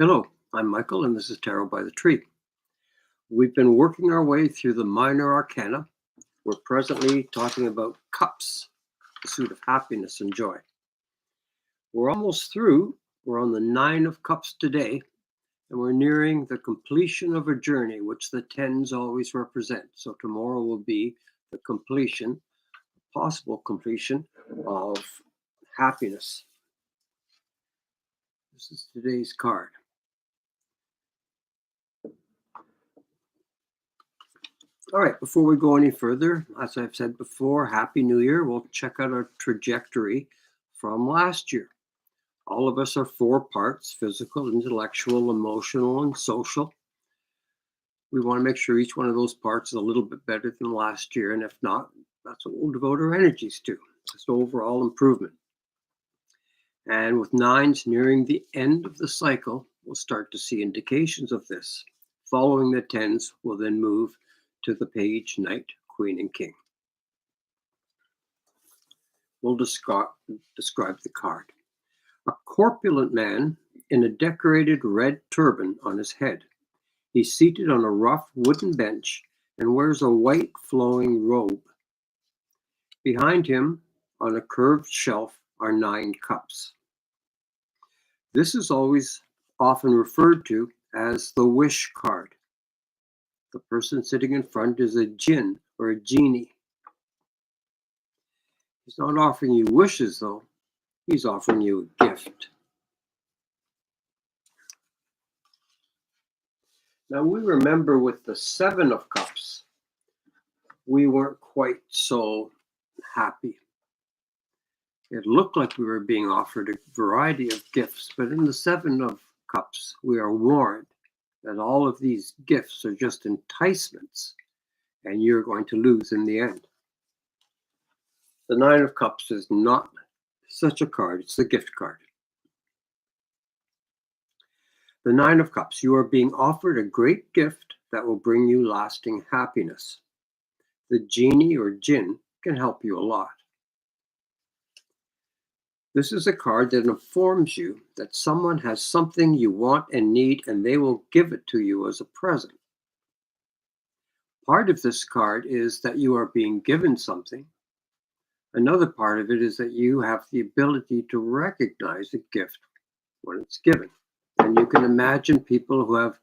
Hello, I'm Michael, and this is Tarot by the Tree. We've been working our way through the minor arcana. We're presently talking about cups, the suit of happiness and joy. We're almost through. We're on the Nine of Cups today, and we're nearing the completion of a journey, which the tens always represent. So tomorrow will be the completion, possible completion of happiness. This is today's card. All right, before we go any further, as I've said before, Happy New Year. We'll check out our trajectory from last year. All of us are four parts: physical, intellectual, emotional, and social. We want to make sure each one of those parts is a little bit better than last year. And if not, that's what we'll devote our energies to, just overall improvement. And with nines nearing the end of the cycle, we'll start to see indications of this. Following the tens, we'll then move to the page, knight, queen, and king. We'll describe the card. A corpulent man in a decorated red turban on his head. He's seated on a rough wooden bench and wears a white flowing robe. Behind him, on a curved shelf, are 9 cups. This is always often referred to as the wish card. The person sitting in front is a jinn or a genie. He's not offering you wishes, though. He's offering you a gift. Now, we remember with the 7 of Cups, we weren't quite so happy. It looked like we were being offered a variety of gifts, but in the 7 of Cups, we are warned that all of these gifts are just enticements, and you're going to lose in the end. The 9 of Cups is not such a card, it's the gift card. The 9 of Cups, you are being offered a great gift that will bring you lasting happiness. The genie or jinn can help you a lot. This is a card that informs you that someone has something you want and need, and they will give it to you as a present. Part of this card is that you are being given something. Another part of it is that you have the ability to recognize a gift when it's given. And you can imagine people who have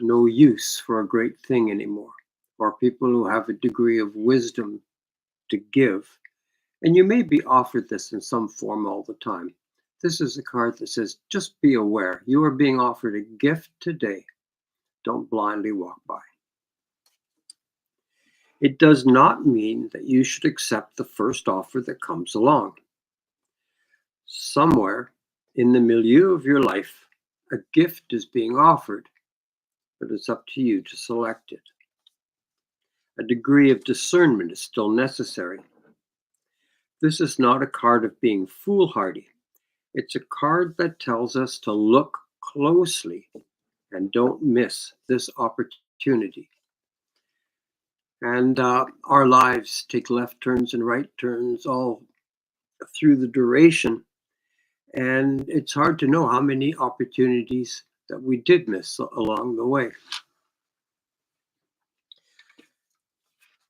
no use for a great thing anymore, or people who have a degree of wisdom to give. And you may be offered this in some form all the time. This is a card that says, just be aware. You are being offered a gift today. Don't blindly walk by. It does not mean that you should accept the first offer that comes along. Somewhere in the milieu of your life, a gift is being offered, but it's up to you to select it. A degree of discernment is still necessary. This is not a card of being foolhardy. It's a card that tells us to look closely and don't miss this opportunity. And our lives take left turns and right turns all through the duration. And it's hard to know how many opportunities that we did miss along the way.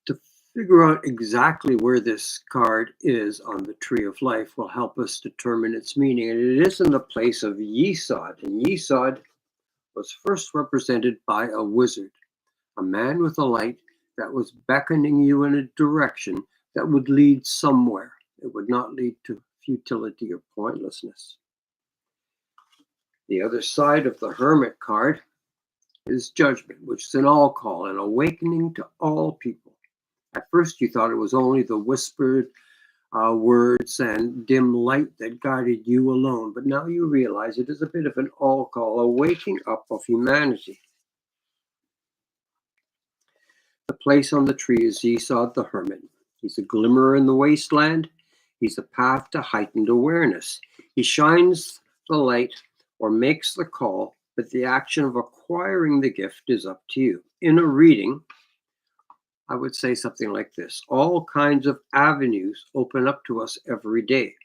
To figure out exactly where this card is on the Tree of Life will help us determine its meaning. And it is in the place of Yesod. And Yesod was first represented by a wizard, a man with a light that was beckoning you in a direction that would lead somewhere. It would not lead to futility or pointlessness. The other side of the Hermit card is Judgment, which is an all call, an awakening to all people. At first, you thought it was only the whispered words and dim light that guided you alone, but now you realize it is a bit of an all call, a waking up of humanity. The place on the tree is Yesod the Hermit. He's a glimmer in the wasteland. He's a path to heightened awareness. He shines the light or makes the call, but the action of acquiring the gift is up to you. In a reading, I would say something like this: all kinds of avenues open up to us every day.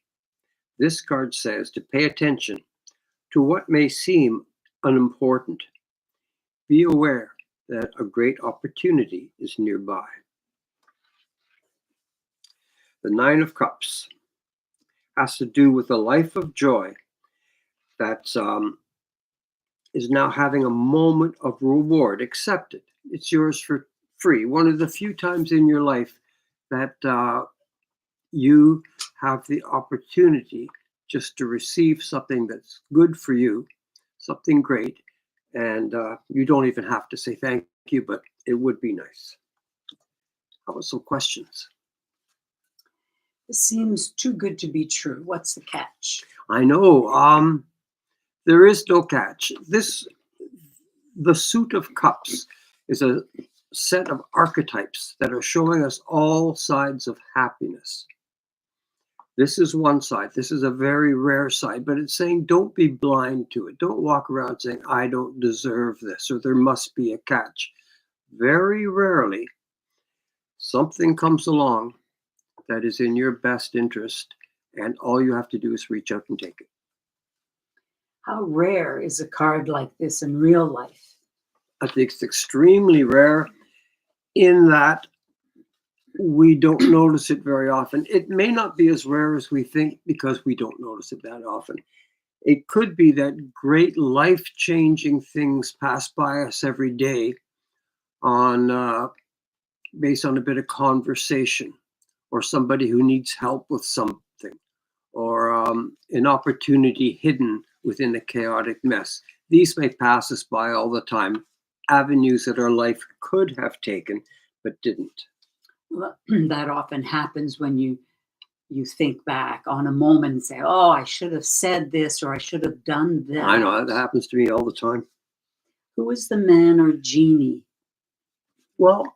This card says to pay attention to what may seem unimportant, be aware that a great opportunity is nearby. The Nine of Cups has to do with a life of joy that is now having a moment of reward. Accept it. It's yours for free. One of the few times in your life that you have the opportunity just to receive something that's good for you, something great, and you don't even have to say thank you, but it would be nice. How about some questions? This seems too good to be true. What's the catch? I know. There is no catch. The Suit of Cups is a set of archetypes that are showing us all sides of happiness. This is one side. This is a very rare side, but it's saying don't be blind to it. Don't walk around saying, I don't deserve this, or there must be a catch. Very rarely, something comes along that is in your best interest, and all you have to do is reach out and take it. How rare is a card like this in real life? I think it's extremely rare in that we don't notice it very often. It may not be as rare as we think because we don't notice it that often. It could be that great life-changing things pass by us every day on based on a bit of conversation, or somebody who needs help with something, or an opportunity hidden within a chaotic mess. These may pass us by all the time, avenues that our life could have taken but didn't. Well, that often happens when you think back on a moment and say, oh, I should have said this or I should have done that. I know, that happens to me all the time. Who is the man or genie? Well,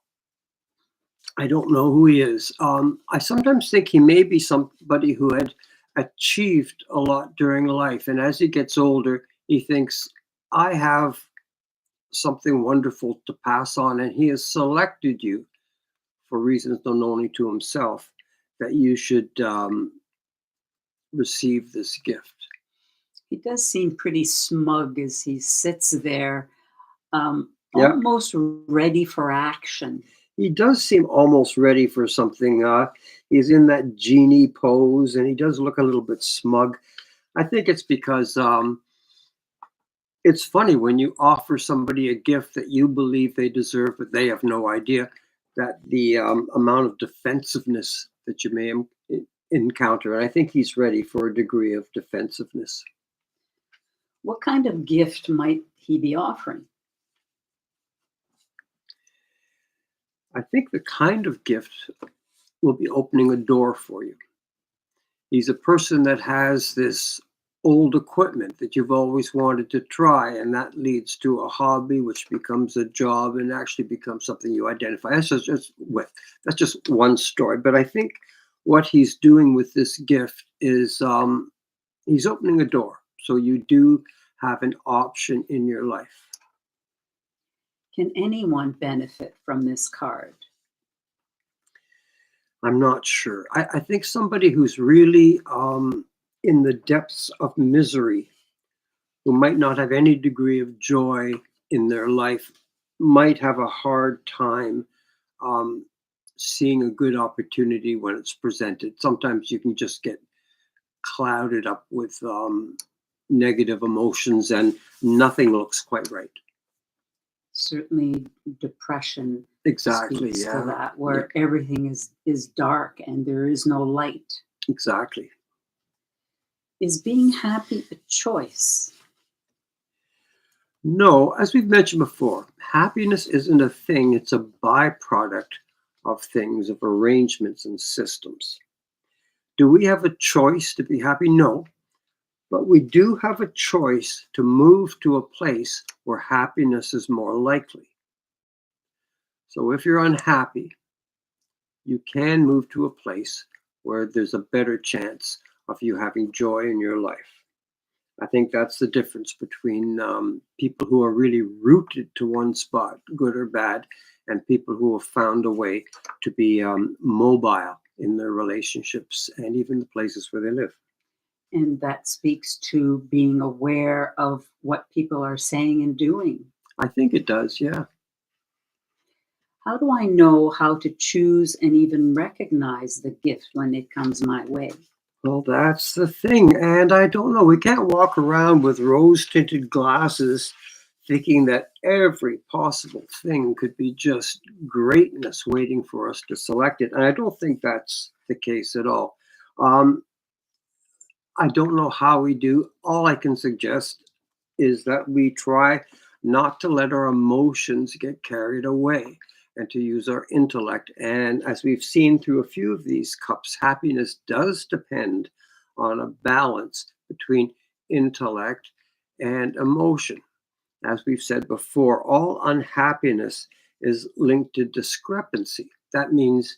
I don't know who he is. I sometimes think he may be somebody who had achieved a lot during life. And as he gets older, he thinks, I have something wonderful to pass on. And he has selected you for reasons known only to himself, that you should receive this gift. He does seem pretty smug as he sits there, Yeah. almost ready for action. He does seem almost ready for something. He's in that genie pose, and he does look a little bit smug. I think it's because it's funny when you offer somebody a gift that you believe they deserve, but they have no idea that the amount of defensiveness that you may encounter. And I think he's ready for a degree of defensiveness. What kind of gift might he be offering? I think the kind of gift will be opening a door for you. He's a person that has this old equipment that you've always wanted to try, and that leads to a hobby, which becomes a job and actually becomes something you identify. That's just one story. But I think what he's doing with this gift is he's opening a door. So you do have an option in your life. Can anyone benefit from this card? I'm not sure. I think somebody who's really in the depths of misery, who might not have any degree of joy in their life, might have a hard time seeing a good opportunity when it's presented. Sometimes you can just get clouded up with negative emotions and nothing looks quite right. Certainly depression Exactly, speaks yeah. to that, where everything is dark and there is no light. Exactly. Is being happy a choice? No, as we've mentioned before, happiness isn't a thing, it's a byproduct of things, of arrangements and systems. Do we have a choice to be happy? No. But we do have a choice to move to a place where happiness is more likely. So if you're unhappy, you can move to a place where there's a better chance of you having joy in your life. I think that's the difference between people who are really rooted to one spot, good or bad, and people who have found a way to be mobile in their relationships and even the places where they live. And that speaks to being aware of what people are saying and doing. I think it does, yeah. How do I know how to choose and even recognize the gift when it comes my way? Well, that's the thing. And I don't know, we can't walk around with rose tinted glasses thinking that every possible thing could be just greatness waiting for us to select it. And I don't think that's the case at all. Um, I don't know how we do. All I can suggest is that we try not to let our emotions get carried away and to use our intellect. And as we've seen through a few of these cups, happiness does depend on a balance between intellect and emotion. As we've said before, all unhappiness is linked to discrepancy. That means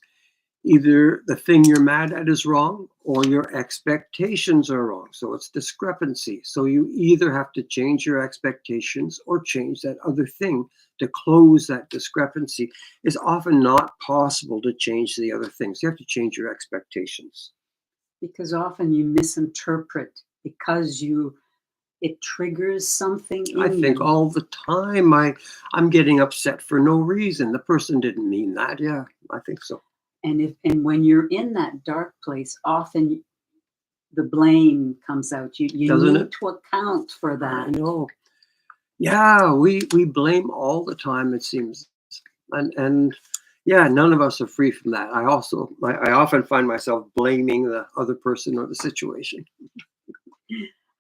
either the thing you're mad at is wrong or your expectations are wrong. So it's discrepancy. So you either have to change your expectations or change that other thing to close that discrepancy. It's often not possible to change the other things. You have to change your expectations. Because often you misinterpret because it triggers something I in think you. all the time I'm getting upset for no reason. The person didn't mean that. Yeah, I think so. And when you're in that dark place, often the blame comes out. You Doesn't need it? to account for I that. know. Yeah, we blame all the time, it seems. And yeah, none of us are free from that. I often find myself blaming the other person or the situation.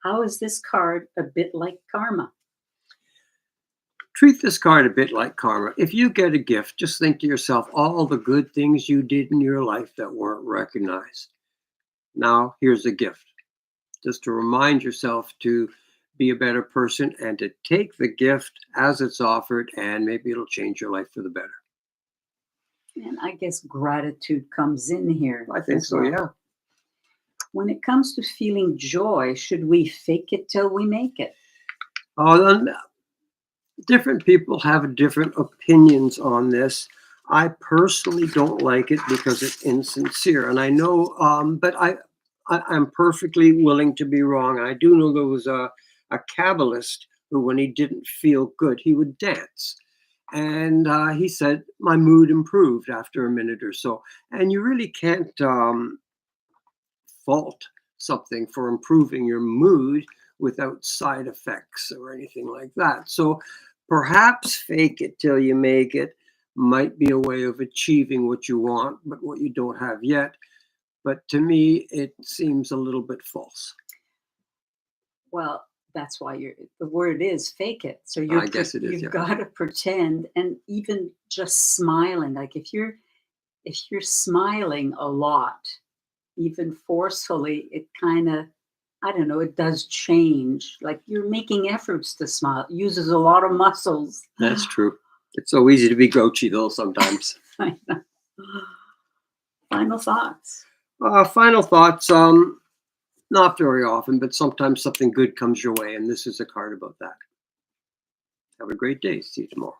How is this card a bit like karma? Treat this card a bit like karma. If you get a gift, just think to yourself all the good things you did in your life that weren't recognized. Now, here's a gift. Just to remind yourself to be a better person and to take the gift as it's offered, and maybe it'll change your life for the better. And I guess gratitude comes in here I think as so, well. yeah. When it comes to feeling joy, should we fake it till we make it? Then different people have different opinions on this. I personally don't like it because it's insincere, and I know, I'm perfectly willing to be wrong. I do know there was a Kabbalist who, when he didn't feel good, he would dance, and he said my mood improved after a minute or so. And you really can't fault something for improving your mood without side effects or anything like that. So perhaps fake it till you make it might be a way of achieving what you want, but what you don't have yet. But to me, it seems a little bit false. Well, that's why the word is fake it. So I guess it is, you've yeah. got to pretend, and even just smiling. Like if you're smiling a lot, even forcefully, it kind of, I don't know, it does change. Like you're making efforts to smile. It uses a lot of muscles. That's true. It's so easy to be grouchy, though, sometimes. I know. Final thoughts. Final thoughts. Not very often, but sometimes something good comes your way, and this is a card about that. Have a great day. See you tomorrow.